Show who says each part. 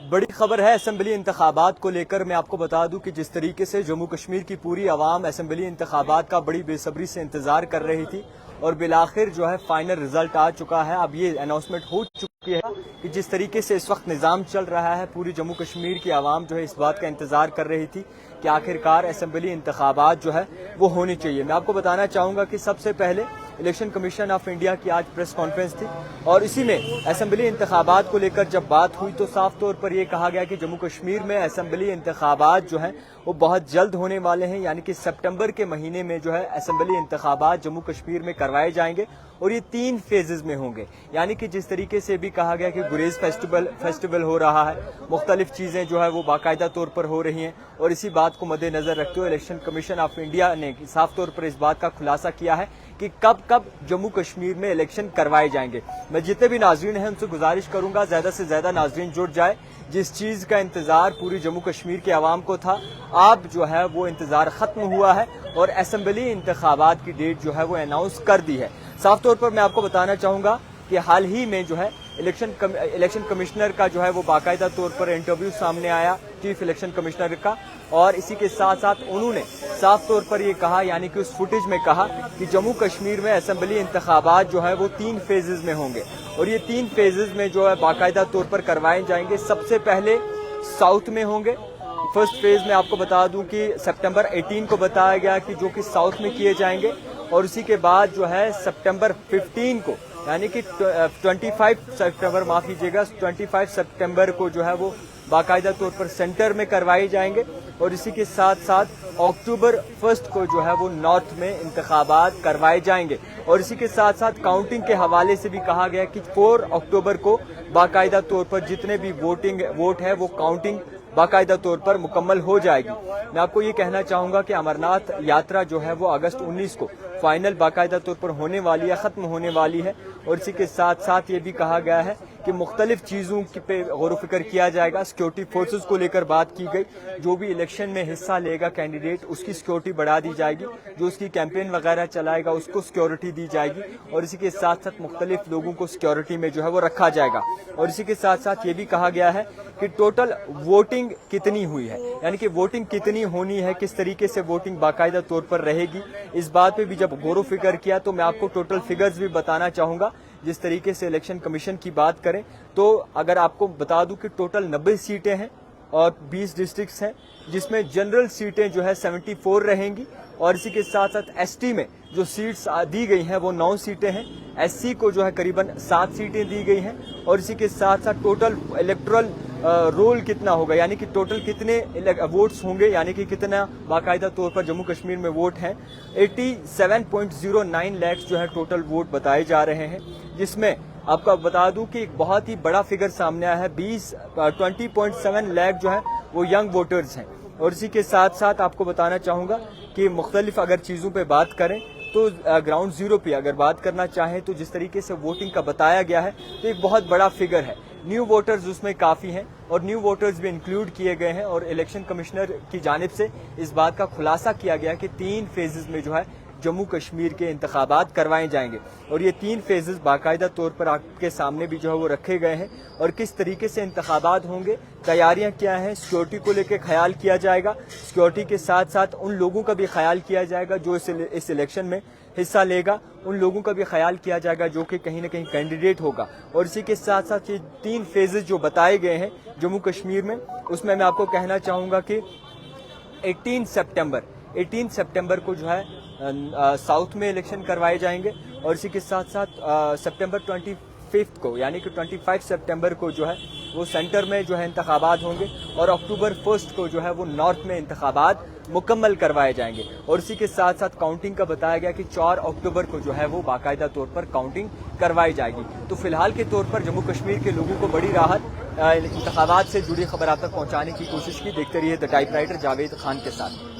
Speaker 1: बड़ी खबर है असेंबली इंतखाबात को लेकर। मैं आपको बता दूं कि जिस तरीके से जम्मू कश्मीर की पूरी आवाम असेंबली इंतखाबात का बड़ी बेसब्री से इंतजार कर रही थी और बिलाखिर जो है फाइनल रिजल्ट आ चुका है। अब ये अनाउंसमेंट हो चुकी है कि जिस तरीके से इस वक्त निज़ाम चल रहा है, पूरी जम्मू कश्मीर की आवाम जो है इस बात का इंतजार कर रही थी कि आखिरकार असेंबली इंतखाबात जो है वो होनी चाहिए। मैं आपको बताना चाहूँगा कि सबसे पहले इलेक्शन कमीशन ऑफ इंडिया की आज प्रेस कॉन्फ्रेंस थी और इसी में असेंबली इंतखाबात को लेकर जब बात हुई तो साफ तौर पर यह कहा गया कि जम्मू कश्मीर में असेंबली इंतखाबात जो हैं वो बहुत जल्द होने वाले हैं, यानी कि सितंबर के महीने में जो है असेंबली इंतखाबात जम्मू कश्मीर में करवाए जाएंगे और ये 3 फेजेस में होंगे। यानी कि जिस तरीके से भी कहा गया कि गुरेज फेस्टिवल हो रहा है, मुख्तलिफ चीज़ें जो है वो बाकायदा तौर पर हो रही हैं और इसी बात को मद्देनजर रखते हुए इलेक्शन कमीशन ऑफ इंडिया ने साफ तौर पर इस बात का खुलासा किया है कि कब कब जम्मू कश्मीर में इलेक्शन करवाए जाएंगे। मैं जितने भी नाजरीन हैं उनसे गुजारिश करूंगा ज़्यादा से ज़्यादा नाजरीन जुड़ जाए। जिस चीज़ का इंतज़ार पूरी जम्मू कश्मीर के आवाम को था, अब जो है वो इंतज़ार ख़त्म हुआ है और असेंबली इंतखाबात की डेट जो है वो अनाउंस कर दी है। साफ तौर पर मैं आपको बताना चाहूँगा कि हाल ही में जो है इलेक्शन कमिश्नर का जो है वो बाकायदा तौर पर इंटरव्यू सामने आया, चीफ इलेक्शन कमिश्नर का, और इसी के साथ साथ उन्होंने साफ तौर पर ये कहा, यानी कि उस फुटेज में कहा कि जम्मू कश्मीर में असेंबली इंतखाबात जो है वो 3 फेजेस में होंगे और ये 3 फेजेस में जो है बाकायदा तौर पर करवाए जाएंगे। सबसे पहले साउथ में होंगे। फर्स्ट फेज में आपको बता दूं कि सितंबर 18 को बताया गया कि जो कि साउथ में किए जाएंगे और उसी के बाद जो है सितंबर 15 को, यानी कि 25 सितंबर, माफ कीजिएगा, 25 सितंबर को जो है वो बाकायदा तौर पर सेंटर में करवाए जाएंगे और इसी के साथ साथ अक्टूबर 1 को जो है वो नॉर्थ में इंतखाबात करवाए जाएंगे और इसी के साथ साथ काउंटिंग के हवाले से भी कहा गया कि 4 अक्टूबर को बाकायदा तौर पर जितने भी वोट है वो काउंटिंग बाकायदा तौर पर मुकम्मल हो जाएगी। मैं आपको ये कहना चाहूँगा कि अमरनाथ यात्रा जो है वो अगस्त 19 को फाइनल बाकायदा तौर पर होने वाली है, ख़त्म होने वाली है और इसी के साथ साथ ये भी कहा गया है कि मुख्तलिफ चीज़ों पे गौर फिक्र किया जाएगा। सिक्योरिटी फोर्सेस को लेकर बात की गई, जो भी इलेक्शन में हिस्सा लेगा कैंडिडेट उसकी सिक्योरिटी बढ़ा दी जाएगी, जो उसकी कैंपेन वगैरह चलाएगा उसको सिक्योरिटी दी जाएगी और इसी के साथ साथ मुख्तलिफ लोगों को सिक्योरिटी में जो है वो रखा जाएगा और इसी के साथ साथ ये भी कहा गया है कि टोटल वोटिंग कितनी हुई है, यानी कि वोटिंग कितनी होनी है, किस तरीके से वोटिंग बाकायदा तौर पर रहेगी। इस बात पे भी जब गौर फिक्र किया तो मैं आपको टोटल फिगर्स भी बताना चाहूँगा। जिस तरीके से इलेक्शन कमीशन की बात करें तो अगर आपको बता दूं कि टोटल 90 सीटें हैं और 20 डिस्ट्रिक्ट्स हैं, जिसमें जनरल सीटें जो है 74 रहेंगी और इसी के साथ साथ एसटी में जो सीट्स दी गई हैं वो 9 सीटें हैं, एससी को जो है करीबन 7 सीटें दी गई हैं और इसी के साथ साथ टोटल इलेक्टोरल रोल कितना होगा, यानी कि टोटल कितने वोट्स होंगे, यानी कि कितना बाकायदा तौर पर जम्मू कश्मीर में वोट हैं। 87.09 लाख जो है टोटल वोट बताए जा रहे हैं, जिसमें आपको बता दूं कि एक बहुत ही बड़ा फिगर सामने आया है। 20.7 लाख जो है वो यंग वोटर्स हैं और इसी के साथ साथ आपको बताना चाहूँगा कि मुख्तलिफ अगर चीज़ों पे बात करें तो ग्राउंड जीरो पे अगर बात करना चाहें तो जिस तरीके से वोटिंग का बताया गया है तो एक बहुत बड़ा फिगर है। न्यू वोटर्स उसमें काफ़ी हैं और न्यू वोटर्स भी इंक्लूड किए गए हैं और इलेक्शन कमिश्नर की जानिब से इस बात का खुलासा किया गया कि 3 फेजेस में जो है जम्मू कश्मीर के इंतखाबात करवाए जाएंगे और ये 3 फेजेस बाकायदा तौर पर आपके सामने भी जो है वो रखे गए हैं और किस तरीके से इंतखाबात होंगे, तैयारियां क्या हैं, सिक्योरिटी को लेकर ख्याल किया जाएगा। सिक्योरिटी के साथ साथ उन लोगों का भी ख्याल किया जाएगा जो इस इलेक्शन में हिस्सा लेगा, उन लोगों का भी ख्याल किया जाएगा जो कि कहीं ना कहीं कैंडिडेट होगा और इसी के साथ साथ ये 3 फेजेस जो बताए गए हैं जम्मू कश्मीर में, उसमें मैं आपको कहना चाहूँगा कि 18 सितंबर को जो है साउथ में इलेक्शन करवाए जाएंगे और इसी के साथ साथ सितंबर 25 को, यानी कि 25 सितंबर को जो है वो सेंटर में जो है इंतखाबात होंगे और अक्टूबर 1 को जो है वो नॉर्थ में इंतखाबात मुकम्मल करवाए जाएंगे और इसी के साथ साथ काउंटिंग का बताया गया कि 4 अक्टूबर को जो है वो बाकायदा तौर पर काउंटिंग करवाई जाएगी। तो फिलहाल के तौर पर जम्मू कश्मीर के लोगों को बड़ी राहत इंतखाबात से जुड़ी खबर आप तक पहुंचाने की कोशिश की। देखते रहिए द टाइपराइटर जावेद खान के साथ।